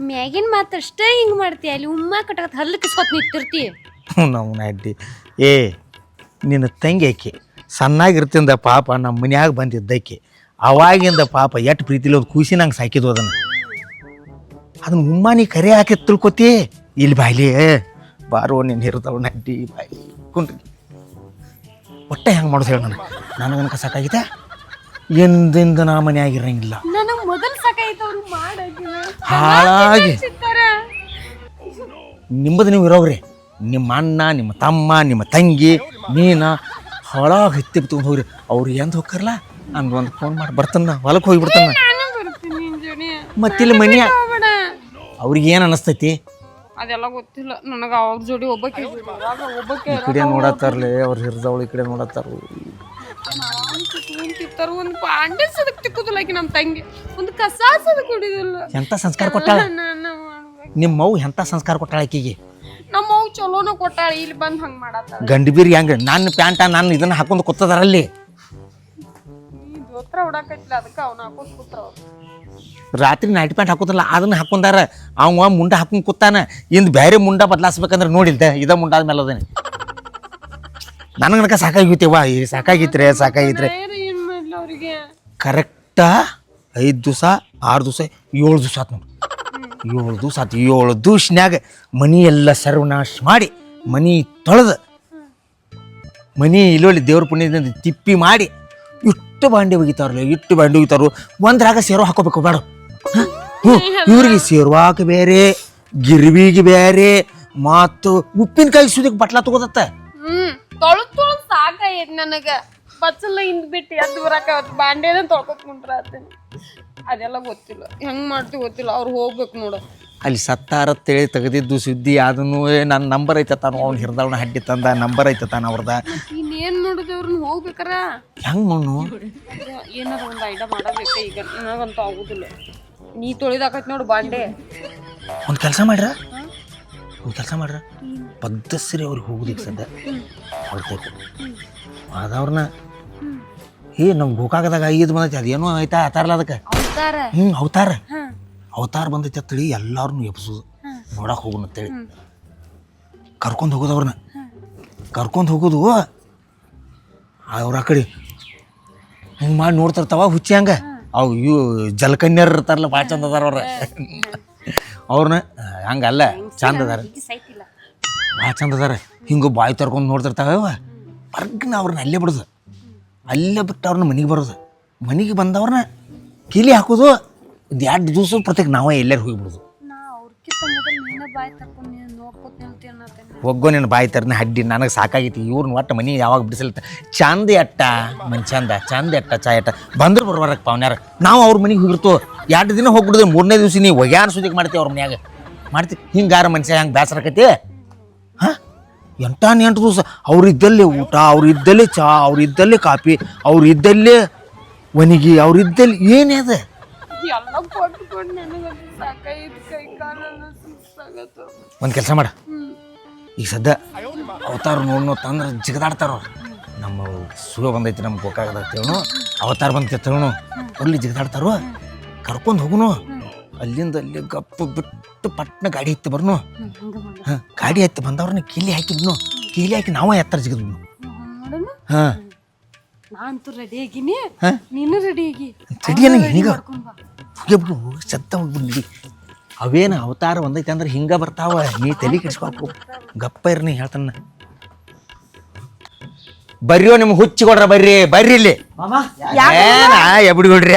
ಮ್ಯಾಗಿನ್ ಮಾತಷ್ಟ ಹಿಂಗ್ ಮಾಡ್ತಿ ಅಲ್ಲಿ ಉಮ್ಮ ಕಟ್ಟಕತ್ತ ಹಲ್ಲು ಕಿಸ್ಕೊತ್ ನಿಂತಿರ್ತಿ ನಾವು ಅಡ್ಡಿ ಏ ನಿನ್ನ ತಂಗಿ ಆಕಿ ಸಣ್ಣಾಗಿರ್ತಿಂದ ಪಾಪ ನಮ್ಮ ಮನ್ಯಾಗ ಬಂದಿದ್ದಕ್ಕೆ ಅವಾಗಿಂದ ಪಾಪ ಎಟ್ಟು ಪ್ರೀತಿಲಿ ಒಂದು ಖುಷಿ ನಂಗೆ ಸಾಕಿದ್ವು ಅದನ್ನ ಉಮ್ಮ ನೀ ಕರೆ ಹಾಕಿ ತಿಳ್ಕೊತಿ ಇಲ್ಲಿ ಬಾಯ್ಲಿ ಬಾರೋ ನೀನು ಹಿರಿದವ್ ಅಡ್ಡಿ ಬಾಯ್ಲಿ ಕುಂಡ್ರಿ ಒಟ್ಟೆ ಹೆಂಗೆ ಮಾಡೋದು ಹೇಳ ನನಗೆ ಸಾಕಾಗಿದೆ ಎಂದಿಂದ ನಾ ಮನ್ಯಾಗಿರಂಗಿಲ್ಲ. ನನಗ್ ಮೊದಲ್ ಸಾಕಾಯ್ತು ಅವ್ರು ಮಾಡಾಕಿನ ಹಾಳಾಗಿ ನಿಮ್ಮದು ನೀವು ಇರೋವ್ರಿ, ನಿಮ್ಮ ಅಣ್ಣ, ನಿಮ್ಮ ತಮ್ಮ, ನಿಮ್ಮ ತಂಗಿ, ನೀನ ಹಾಳಾಗಿ ಹತ್ತಿ ತಗೊಂಡು ಹೋಗ್ರಿ. ಅವ್ರು ಎಂದ ಹೋಗ್ತಾರಲ್ಲ ನಮ್ಗೆ ಒಂದು ಫೋನ್ ಮಾಡಿ ಬರ್ತಾನ, ಹೊಲಕ್ಕೆ ಹೋಗಿ ಬರ್ತಾನ. ನಾನು ಬರ್ತೀನಿ ನಿನ್ ಜೋಡಿ. ಮತ್ತಿಲ್ಲಿ ಮನ್ಯ ಹೋಗ್ಬೇಡ. ಅವ್ರಿಗೆ ಏನು ಅನಿಸ್ತೈತಿ? ಅದೆಲ್ಲ ಗೊತ್ತಿಲ್ಲ ನನಗ. ಅವ್ರ ಜೋಡಿ ಒಬ್ಬಕ್ಕೆ ಈ ಕಡೆ ನೋಡತ್ತಾರಲೇ, ಅವ್ರು ಹಿರಿದವಳು ಈ ಕಡೆ ನೋಡತ್ತಾರ. ತಿಂತಾರ. ಒಂದು ಪಾಂಡೆ ಸದಕ್ ತಿಕ್ಕುದಿಲ್ಲ ಆಕಿ ನಮ್ಮ ತಂಗಿ. ಒಂದು ಕಸ ಸದಕ್ ಕುಡಿದಿಲ್ಲ. ಎಂತ ಸಂಸ್ಕಾರ ಕೊಟ್ಟಾಳ ನಾನು ಮಾಡ್ಬೇಕು. ನಿಮ್ಮ ಮೌ? ಎಂತ ಸಂಸ್ಕಾರ ಕೊಟ್ಟಾಳ ಆಕಿಗೆ? ನಮ್ಮ ಅವ್ವ ಚಲೋನ ಕೊಟ್ಟಾಳ. ಇಲ್ಲಿ ಬಂದ್ ಹಂಗ್ ಮಾಡತ್ತಾಳ. ಗಂಡು ಬೀರಿ ಹೆಂಗ ನನ್ನ ಪ್ಯಾಂಟ ನಾನು ಇದನ್ನ ಹಾಕೊಂಡು ಕೂತದಾರಲ್ಲಿ. ಈ ದೋತ್ರ ಹೊಡಕೈತಿಲ್ಲ ಅದಕ್ಕೆ ಅವ್ನ ಹಾಕೋದ್ ಕೂತ್ರ ಅವ್ರು. ರಾತ್ರಿ ನೈಟ್ ಪ್ಯಾಂಟ್ ಹಾಕೋದಲ್ಲ ಅದನ್ನ ಹಾಕೊಂಡಾರ. ಅವ ಮುಂಡ ಹಾಕೊಂಡ್ ಕೂತಾನ. ಇಂದು ಬೇರೆ ಮುಂಡ ಬದಲಾಸ್ಬೇಕಂದ್ರೆ ನೋಡಿಲ್ದ ಇದ ಮುಂಡ ಆದ್ಮೇಲೆ ಅದೇನೆ. ನನಗನಕ ಸಾಕಾಗಿತ್ತೇವಾ, ಸಾಕಾಗಿತ್ರೆ ಸಾಕಾಗಿತ್ರೆ. ಏನ್ ಮಾಡ್ಲಿ ಅವ್ರಿಗೆ? ಕರೆಕ್ಟ 5 ದಿವಸ 6 ದಿವಸ 7 ದಿವಸ ಆತ್ ನೋಡಿ. 7 ದಿವಸ ಆತು. 7 ದಿವ್ಸನ್ಯಾಗ ಮನಿ ಎಲ್ಲ ಸರ್ವನಾಶ ಮಾಡಿ, ಮನಿ ತೊಳೆದು, ಮನಿ ಇಲ್ಲೊಳ್ಳಿ ದೇವ್ರ ಪುಣ್ಯದಿಂದ ತಿಪ್ಪಿ ಮಾಡಿ, ಇಟ್ಟು ಬಾಂಡೆ ಒಗಿತಾರಲ್ಲ, ಇಟ್ಟು ಬಾಂಡೆ ಒಗಿತಾರು. ಒಂದ್ರಾಗ ಸೇರೋ ಹಾಕೋಬೇಕು ಬೇಡ. ಇವ್ರಿಗೆ ಸೇರ್ವಾಕ ಬೇರೆ, ಗಿರ್ವಿಗೆ ಬೇರೆ, ಮತ್ತು ಉಪ್ಪಿನಕಾಯಿ ಸುದಕ್ಕೆ ಬಟ್ಲಾ ತಗೋದತ್ತ. ತೊಳದ್ ಸಾಕಾಯ್ತು ನನಗ. ಬಚ್ಚಲ್ಲ ಹಿಂದ್ ಬಿಟ್ಟು ಎದ್ದು ಬರಾಕ ಬಾಂಡೆನ ತೊಳ್ಕೊತ್ ಕುಂಟ್ರ ಆತೇನೆ. ಅದೆಲ್ಲ ಗೊತ್ತಿಲ್ಲ, ಹೆಂಗ್ ಮಾಡ್ತೀವಿ ಗೊತ್ತಿಲ್ಲ. ಅವ್ರು ಹೋಗ್ಬೇಕು ನೋಡ. ಅಲ್ಲಿ ಸತ್ತಾರ ತೇಳಿ ತೆಗೆದಿದ್ದು ಸುದ್ದಿ. ಅದನ್ನು ನನ್ನ ನಂಬರ್ ಐತ ತಾನು, ಅವ್ನು ಹಿರಿದವನ ಹಡ್ಡಿ ತಂದ ನಂಬರ್ ಐತ ತಾನು ಅವ್ರದ. ಇನ್ನೇನ್ ಮಾಡುದು? ಅವ್ರನ್ನ ಹೋಗ್ಬೇಕಾರ ಹೆಂಗ್ ಮಣ್ಣು ಏನಾರ ಒಂದು ಐಡಿಯಾ ಮಾಡಬೇಕ. ಈಗ ನನಗಂತೂ ಆಗುದಿಲ್ಲ. ನೀ ತೊಳಿದಾಕೈತಿ ನೋಡು ಬಾಂಡೆ. ಒಂದು ಕೆಲಸ ಮಾಡ್ರ, ಪದ್ದಸ್ರಿ ಅವ್ರಿಗೆ ಹೋಗುದಿಕ್ಕೆ ಸದ್ಯ ಅವ್ರ ಅದವ್ರನ್ನ ನಮ್ಮ ಗೋಕಾಕದಾಗ ಐದು ಬಂದೈತಿ. ಅದೇನೋ ಆಯ್ತಾ ಆತಾರಲ್ಲ ಅದಕ್ಕೆ. ಅವತಾರ ಬಂದೈತಿ ಅಂತೇಳಿ ಎಲ್ಲಾರನ್ನು ಎಬ್ಸೋದು, ನೋಡಕ್ಕೆ ಹೋಗೋಣ ಅಂತೇಳಿ ಕರ್ಕೊಂಡು ಹೋಗೋದು. ಅವ್ರನ್ನ ಕರ್ಕೊಂಡು ಹೋಗೋದು. ಅವ್ರ ಆ ಕಡೆ ಹಿಂಗೆ ಮಾಡಿ ನೋಡ್ತಿರ್ತಾವ ಹುಚ್ಚಿ ಹಂಗೆ. ಅವು ಇವು ಜಲಕನ್ಯರು ಇರ್ತಾರಲ್ಲ, ಭಾಳ ಚಂದ ಅದಾರ ಅವ್ರ. ಅವ್ರನ್ನ ಹಂಗಲ್ಲ, ಚಂದ ಅದಾರ, ಭಾಳ ಚಂದ ಅದಾರ. ಹಿಂಗೆ ಬಾಯಿ ತರ್ಕೊಂಡು ನೋಡ್ತಿರ್ತಾವ. ಬರ್ಗನ ಅವ್ರನ್ನ ಅಲ್ಲೇ ಬಿಡೋದು, ಅಲ್ಲೇ ಬಿಟ್ಟು ಅವ್ರನ್ನ ಮನೆಗೆ ಬರೋದು. ಮನೆಗೆ ಬಂದವ್ರನ್ನ ಕೀಲಿ ಹಾಕೋದು. 2 ದಿವಸ ಪ್ರತ್ಯೇಕ ನಾವೇ ಎಲ್ಲರೂ ಹೋಗಿಬಿಡೋದು. ಒಗ್ಗೋ ನಿನ್ನ ಬಾಯಿ ತರನ ಹಡ್ಡಿ. ನನಗೆ ಸಾಕಾಗಿತ್ತು ಇವ್ರನ್ನ ಒಟ್ಟು ಮನೆ ಯಾವಾಗ ಬಿಡಿಸಲ್ತ. ಚಂದ ಎಟ್ಟ ಮನ್ಚಂದ, ಚಂದ ಎಟ್ಟ ಚಾ ಎಟ್ಟ ಬಂದ್ರೆ ಬರ್ಬಾರಕ್ಕೆ ಪಾವ್ನ್ಯಾರ. ನಾವು ಅವ್ರ ಮನೆಗೆ ಹೋಗಿರ್ತೋ 2 ದಿನ ಹೋಗ್ಬಿಡುದು. 3ನೇ ದಿವಸ ನೀವು ಒಗ್ಯಾನ ಸುದ್ದಿಗೆ ಮಾಡ್ತೀವಿ ಅವ್ರ ಮನ್ಯಾಗ ಮಾಡ್ತೀವಿ. ಹಿಂಗಾರ ಮನುಷ್ಯ ಹೆಂಗೆ ಬೇಸರಕೈತಿ? ಹಾಂ, 8 ದಿವಸ ಅವ್ರಿದ್ದಲ್ಲೇ ಊಟ, ಅವ್ರಿದ್ದಲ್ಲೇ ಚಾ, ಅವ್ರಿದ್ದಲ್ಲೇ ಕಾಫಿ, ಅವ್ರಿದ್ದಲ್ಲೇ ಒಣಗಿ, ಅವ್ರಿದ್ದಲ್ಲಿ ಏನೇ ಅದ ಎಲ್ಲ ಕೊಟ್ಕೊಂಡು ನನಗಂತೂ ಸಾಕಾಯ್ತು. ಕೈ ಕಾಲೆಲ್ಲ ಸುಸ್ತಾಗತ್ತು. ಒಂದು ಕೆಲಸ ಮಾಡ, ಈಗ ಸದ್ಯ ಅವತಾರ ನೋಡ್ನೋತಂದ್ರೆ ಜಿಗದಾಡ್ತಾರ ಅವ್ರು. ನಮ್ಮ ಸುಗ ಬಂದೈತಿ ನಮ್ಮ ಗೋಕಾಗದ ಅಂತೇಳು, ಅವತಾರ ಬಂದೈತಿ ಅಂತೇಳು, ಅಲ್ಲಿ ಜಿಗದಾಡ್ತಾರೋ. ಕರ್ಕೊಂಡು ಹೋಗುನು. ಅಲ್ಲಿಂದ ಅಲ್ಲಿ ಗಪ್ಪು ಬಿಟ್ಟು ಪಟ್ನ ಗಾಡಿ ಹತ್ತಿ ಬರ್ನು. ಹಾಂ, ಗಾಡಿ ಹತ್ತಿ ಬಂದವ್ರನ್ನ ಕೀಲಿ ಹಾಕಿದ್ನು. ಕೀಲಿ ಹಾಕಿ ನಾವೇ ಎತ್ತರ ಜಿಗದ್ನು. ಹಾಂ, ನಾನಂತೂ ರೆಡಿ ಆಗಿನಿ, ನೀನು ರೆಡಿ ಆಗಿ. ಈಗ ಹೋಗ್ಬಿಡು, ಸತ್ತ ಹೋಗ್ಬಿಡ್ಲಿ. ಅವೇನು ಅವತಾರ ಒಂದೈತೆ ಅಂದ್ರೆ ಹಿಂಗ ಬರ್ತಾವ. ನೀ ತಲೆ ಕೆಡ್ಸ್ಕೊಬೇಕು, ಗಪ್ಪ ಇರ್ನಿ ಹೇಳ್ತಾನ. ಬರ್ರಿಯೋ ನಿಮ್ಗೆ ಹುಚ್ಚಿ ಕೊಡ್ರ, ಬರ್ರಿ ಇಲ್ಲಿ. ಏನ ಎಬ್ಬಿಡ್ಬಿಡ್ರಿ.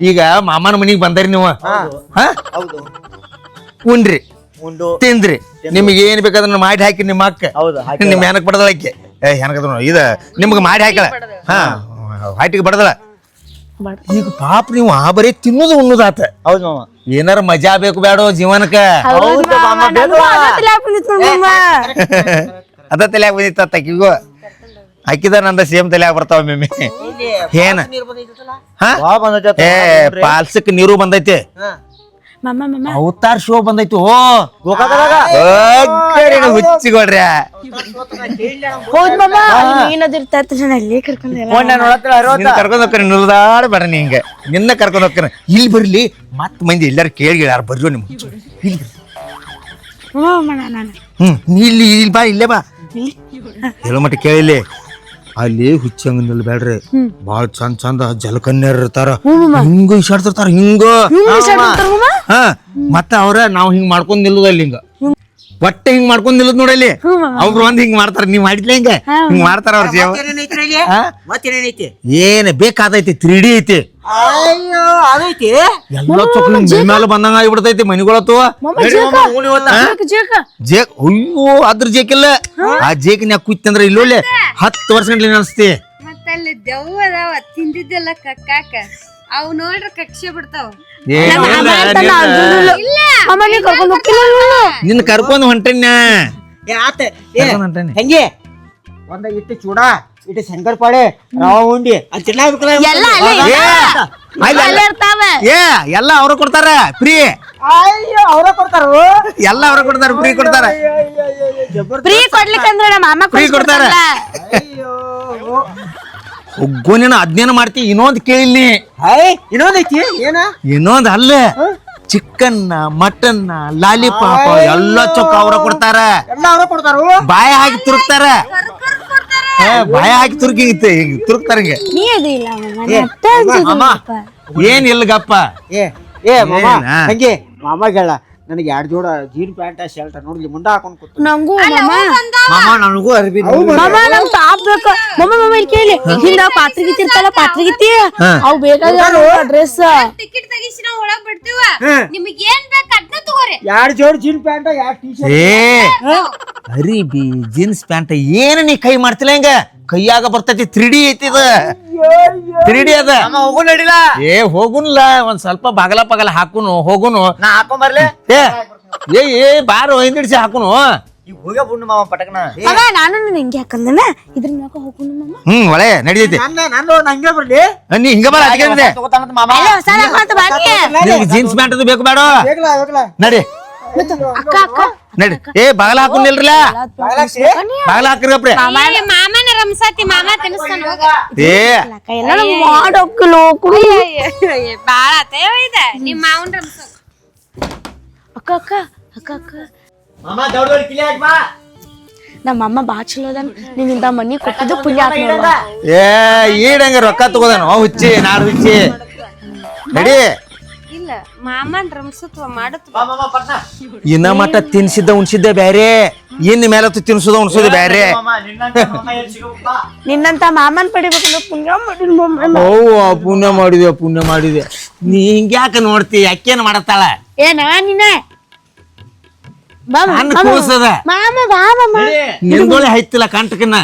ಈಗ ಮಾಮನ ಮನಿಗೆ ಬಂದ್ರಿ ನೀವು. ಉಂಡ್ರಿ, ತಿಂದ್ರಿ, ನಿಮ್ಗೆ ಏನ್ ಬೇಕಾದ್ರೆ ಮಾಡಿ ಹಾಕಿ ನಿಮ್ಮ ಅಕ್ಕ. ನಿಮ್ ಹೆನಕ್ ಬಡದಳಕ್ಕೆ ಹೆನಕದ ಇದ ನಿಮ್ಗೆ ಮಾಡಿ ಹಾಕಳ. ಹಾ, ಹಾಟಿಗೆ ಬಡದಳ. ಈಗ ಪಾಪ ನೀವು ಬರೀ ತಿನ್ನೋದು ಉಣ್ಣೋದಾತ. ಹೌದು ಮಾಮ. ಏನಾರ ಮಜಾ ಬೇಕು ಬೇಡೋ ಜೀವನಕ್ಕ? ಅದ ತಲ್ಯಾಗ ಬಂದಿತ್ತ ಅಕ್ಕಿಗೂ. ಅಕ್ಕಿದ ನಂದ ಸೇಮ್ ತಲ್ಯಾಗ ಬರ್ತಾವ ಮೆಮ್ಮೆ. ಏನ ಪಾಲ್ಸಕ್ ನೀರು ಬಂದೈತಿ. ಅವತಾರ ಶೋ ಬಂದೈತಿ. ಓ ಹುಚ್ಚಿಗೊಡ್ರಿ. ಕರ್ಕೊಂಡ್ ಹೋಗ್ರಿ, ನಿಲ್ದಾಡ ಬೇಡ ನೀ ಹಿಂಗ. ನಿನ್ನ ಕರ್ಕೊಂಡ್ ಹೋಗ್ತಾನ. ಇಲ್ಲಿ ಬರ್ಲಿ, ಮತ್ ಮಂದಿ ಎಲ್ಲಾರು ಕೇಳಿ ಯಾರು ಬರ್ರಿ ನಿಮ್ ಇಲ್ಲಿ ಬರ್ರಿ. ಇಲ್ಲಿ ಇಲ್ಲಿ ಬಾ, ಇಲ್ಲೇ ಬಾ. ಹೇಳೋ ಮಟ್ಟ ಕೇಳಿಲ್ಲಿ. ಅಲ್ಲಿ ಹುಚ್ಚಂಗನಲ್ಲಿ ಬೇಡ್ರಿ, ಬಾಳ ಚಂದ ಚಂದ ಜಲಕನ್ಯರ್ ಇರ್ತಾರ. ಹಿಂಗ ಇಶಾಡ್ತಿರ್ತಾರ ಹಿಂಗ. ಹಾ, ಮತ್ತ ಅವ್ರ ನಾವ್ ಹಿಂಗ್ ಮಾಡ್ಕೊಂಡ್ ನಿಲ್ಲುದ ಅಲ್ಲಿ ಹಿಂಗ. ಒಟ್ಟೆ ಹಿಂಗ್ ಮಾಡ್ಕೊಂಡ್ ನಿಲ್ಲದ್ ನೋಡಲ್ಲಿ ಅವ್ರು ಒಂದ್ ಹಿಂಗ್ ಮಾಡ್ತಾರ ನೀವ್ ಮಾಡಿದ್ಲ ಹಿಂಗ ಹಿಂಗ್ ಮಾಡ್ತಾರ ಅವ್ರ ಜೀವ ಮತ್ತೇನೇನೈತಿ ಏನ್ ಬೇಕಾದೈತಿ 3D ಐತಿ ಅಯ್ಯೋ ಅದೈತಿ ಎಲ್ಲ ಚೊಕ್ಕ ಮೇಲೆ ಬಂದಂಗ ಆಗ್ಬಿಡ್ತೈತಿ ಮನಿಗಳತ್ತು ಜೇಕ್ ಅಯ್ಯೋ ಅದ್ರ ಜೇಕಿಲ್ಲ ಆ ಜೇಕಿನ್ಯಾಗ ಕುಯ್ತಂದ್ರ ಇಲ್ಲೊಳ್ಳೆ 10 ವರ್ಷ ಗಂಟ್ಲಿ ಅನ್ಸ್ತಿ ಮತ್ತಲ್ಲಿ ದೆವ್ವ ಅದಾವ ತಿಂದಿದ್ದೆಲ್ಲ ಕಕ್ಕಾಕ ಅವ್ ನೋಡ್ರ ಕಕ್ಷೆ ಬಿಡ್ತಾವ ನಿನ್ನ ಕರ್ಕೊಂಡ್ ಹೊಂಟೇನ ಆತ ಹೆಂಗೆ ಒಂದ ಇಟ್ಟು ಚೂಡ ಇಟ್ಟು ಶಂಕರಪಾಳೆ ರವಾ ಉಂಡಿ ಅದು ತಿನ್ನಾಬೇಕಲ್ಲ ಎಲ್ಲ ಅವ್ರ ಕೊಡ್ತಾರ ಫ್ರೀ ಅಯ್ಯೋ ಅವ್ರ ಕೊಡ್ತಾರ ಎಲ್ಲ ಅವ್ರ ಕೊಡ್ತಾರ ಫ್ರೀ ಕೊಡ್ತಾರ ಫ್ರೀ ಕೊಡ್ಲಿಕ್ಕಂದ್ರ ನಮ್ಮ ಮಾಮ ಫ್ರೀ ಕೊಡ್ತಾರ ಅಯ್ಯೋ ಒಗ್ಗೋನೇನ ಅದ್ನೇನ ಮಾಡ್ತಿ ಇನ್ನೊಂದ್ ಕೇಳಿನಿ ಹೈ ಇನ್ನೊಂದೈತಿ ಏನ ಇನ್ನೊಂದ್ ಅಲ್ಲ ಚಿಕನ್ ಮಟನ್ ಲಾಲಿಪಾಪ ಎಲ್ಲ ಚೊಕ್ಕ ಅವ್ರ ಕೊಡ್ತಾರ ಎಲ್ಲ ಅವ್ರ ಕೊಡ್ತಾರು ಬಾಯ ಹಾಕಿ ತುರುಕ್ತಾರ ಬಾಯ ಹಾಕಿ ತುರುಕ್ತಾರ ಹಿಂಗ ನೀ ಅದು ಇಲ್ಲ ಏನ್ ಇಲ್ಲ ಗಪ್ಪ ಏ ಮಾಮ ಹಂಗೆ ಮಾಮಗಳ ನನಗೆ 2 ಜೋಡ ಜೀನ್ ಪ್ಯಾಂಟ್ ಶರ್ಟ್ ನೋಡ್ಲಿ ಮುಂಡ ಹಾಕೊಂಡ್ ಕೂತು ನಂಗೂ ಮಾಮ ನನಗೂ ಅರ್ಬಿ ಮಾಮ ನಮ್ ಟಾಪ್ ಬೇಕು ಮಾಮ ಇಲ್ಲಿ ಕೇಳಿ ಹಿಂದ ಪಾತ್ರಿಗಿತ್ತಿ ಇರ್ತಲ್ಲ ಪಾತ್ರಿಗಿತ್ತಿ ಅವು ಬೇಕಾದ ಡ್ರೆಸ್ ಟಿಕೆಟ್ ತೆಗಿಸಿ ನಾವ್ ಒಳಗ್ ಬಿಡ್ತೀವ ನಿಮಗ್ ಏನ್ ಬೇಕು ಅದ್ನ ತಗೋರಿ 2 ಜೋಡ ಜೀನ್ ಪ್ಯಾಂಟ್ 2 ಟೀ ಶರ್ಟ್ ಅರಿಬಿ ಜೀನ್ಸ್ ಪ್ಯಾಂಟ್ ಏನ್ ನೀ ಕೈ ಮಾಡ್ತಿಲ್ಲ ಹಿಂಗ ಕೈಯಾಗ ಬರ್ತೈತಿ 3D ಐತಿ ಇದು 3D ಅದ ಹೋಗು ನಡಿಲ್ಲ ಹೋಗುನ್ಲ ಒಂದ್ ಸ್ವಲ್ಪ ಬಾಗಲ ಪಗಲ ಹಾಕುನು ಹೋಗುನು ನಾ ಹಾಕೊಂಡ್ ಬರ್ಲೆ ಏ ಬಾರೋ ಹಿಂದಿಡ್ಸಿ ಹಾಕುನು ಈಗ ಹೋಗ್ಯ ಬುಣ್ಣು ಮಾವ ಪಟಕನ ನಾನು ಹಿಂಗೆ ಹಾಕಂದನ ಇದ್ರ ಮ್ಯಾಗ ಹೋಗುನು ಮಾಮ ಒಳ್ಳೆ ನಡೀತೈತಿ ನಾನು ನಂಗೆ ಬರ್ಲಿ ನೀ ಹಿಂಗ ಬರ ಅದಕ್ಕೆ ತಗೋತಾನಂತ ಮಾಮ ಜೀನ್ಸ್ ಪ್ಯಾಂಟ್ ಅದು ಬೇಕು ಬೇಡ ಬೇಕಲ್ಲ ಬೇಕಲ್ಲ ನಡಿ ಅಕ್ಕ ಅಕ್ಕ ನಡಿ ಬಾಗಲ ಹಾಕುನಿಲ್ರಲ್ಲ ಬಾಗಲ ಹಾಕ್ರಿಗಪ್ರಿ ಮಾಮನ ರಮ್ಸಾತಿ ಮಾಮ ತಿನ್ನಿಸ್ತಾನ ಹೋಗ ಎಲ್ಲ ಮಾಡೋಕಿಲೋ ಬಾಳ ತೇವ ಇದೆ ನಿಮ್ ಮಾವನ್ ರಮ್ಸ ಅಕ್ಕ ಅಕ್ಕ ಅಕ್ಕ ಅಕ್ಕ ಮಾಮ ದೌಡ್ ಕಿಲಿ ಹಾಕ್ ಬಾ ನಮ್ಮ ಅಮ್ಮ ಬಾ ಚಲೋ ಅದ ನಿನ್ನಿಂದ ಮನಿ ಕೊಟ್ಟಿದ್ದು ಪುಣ್ಯ ಆತ್ ನೋಡ ಈಡಂಗ ರೊಕ್ಕ ತಗೋದಾನ ಹುಚ್ಚಿ ನಾಡ್ ಹುಚ್ಚಿ ನಡಿ ಇಲ್ಲ ಮಾಮನ್ ರಮ್ಸತ್ವ ಮಾಡತ್ವ ಬಾ ಮಾಮ ಪಟ್ನ ಇನ್ನ ಮಟ್ಟ ತಿನ್ಸಿದ್ದ ಉಣ್ಸಿದ್ದೆ ಬ್ಯಾರೆ ಇನ್ ಮೇಲತ್ತು ತಿನ್ಸುದ ಉಣ್ಸುದ ಬ್ಯಾರೆ ಮಾಮ ನಿನ್ನಂತ ಮಾಮ ಎಲ್ಲಿ ಸಿಗಪ್ಪ ನಿನ್ನಂತ ಮಾಮನ್ ಪಡಿಬೇಕಂದ್ರೆ ಪುಣ್ಯ ಮಾಡಿಲ್ ಮಮ್ಮ ಪುಣ್ಯ ಮಾಡಿದೆ ನೀ ಹಿಂಗ್ಯಾಕ ನೋಡ್ತಿ ಅಕ್ಕೇನ್ ಮಾಡತ್ತಾಳ ಏನ ನಿನ್ನ ಬಾ ನನ್ ಕೂಸದ ಮಾಮ ಬಾ ಮಾಮ ನಿಂದೋಳೆ ಹೈತಿಲ್ಲ ಕಂಟಕನ್ನ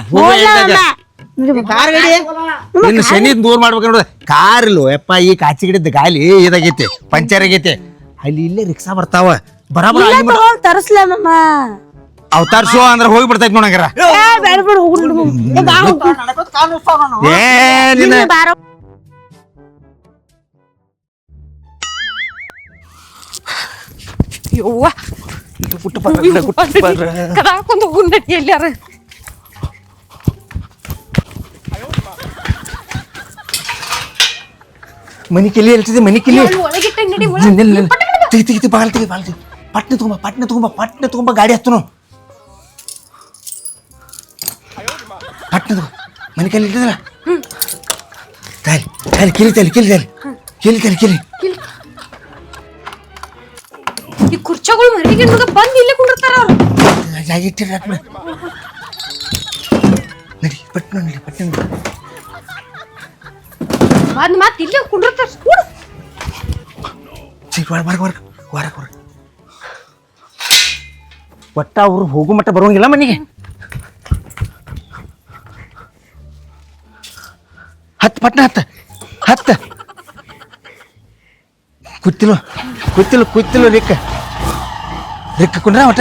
ಕಾರ್ ಗಡಿ ಇನ್ನು ಶನಿ ದೂರ ಮಾಡ್ಬೇಕು ನೋಡ ಕಾರ್ ಇಲ್ಲೋ ಯಪ್ಪ ಈ ಕಾಚಿ ಗಿಡದ ಗಾಲಿ ಇದಾಗೈತಿ ಪಂಚರ್ ಆಗೈತಿ ಅಲ್ಲಿ ಇಲ್ಲೇ ರಿಕ್ಷಾ ಬರ್ತಾವ ಬರಾಬರ ತರಸ್ಲ ಮಾಮ ಅವತಾರ ಶೋ ಅಂದ್ರ ಹೋಗಿ ಬಿಡ್ತೈತಿ ನೋಡಂಗಾರ ಬೇಡ ಬೇಡ ಹೋಗ್ಲಿ ನಡಕೋತ ಕಾಲ್ ನುಸ್ತಾವ ನಾನು ಏ ನಿನ್ನ ಬಾರ ಯವ್ವ ಕದಾಕೊಂಡ್ ಹೋಗು ನಡಿ ಎಲ್ಲಾರ ಮನಿ ಕಿಲಿ ಹೇಳ್ತಿದ್ದೆ ಮನಿ ಕಿಲಿ ಒಳಗಿಟ್ಟ ನಡಿ ತೆಗಿ ಬಾಲ್ ತೆಗಿ ಪಟ್ನೆ ತಗೊಂಬ ಗಾಡಿ ಹತ್ತನು ಪಟ್ನೆ ತಗೋ ಮನಿ ಕಲಿ ಇಟ್ಟಿದ್ರ ಕಿಲಿ ಈ ಕುರ್ಚಗಳು ಮರಿಗೆ ಬಂದ್ ಇಲ್ಲೇ ಕುಂಡಿರ್ತಾರ ಅವ್ರು ಜಾಗಿಟ್ಟಿರ ನಡಿ ಪಟ್ನೆ ಬಂದ್ ಮಾತ್ ಇಲ್ಲೇ ಕುಂಡಿರ್ತಾರ ಒಟ್ಟ ಅವ್ರು ಹೋಗು ಮಟ್ಟ ಬರುವಂಗಿಲ್ಲ ಮನೆಗೆ ಪಟ್ನ ಹತ್ತ ಕುತ್ತಿಲು ರಿಕ್ಕ ಕುಂಡ್ರ ಒಟ್ಟ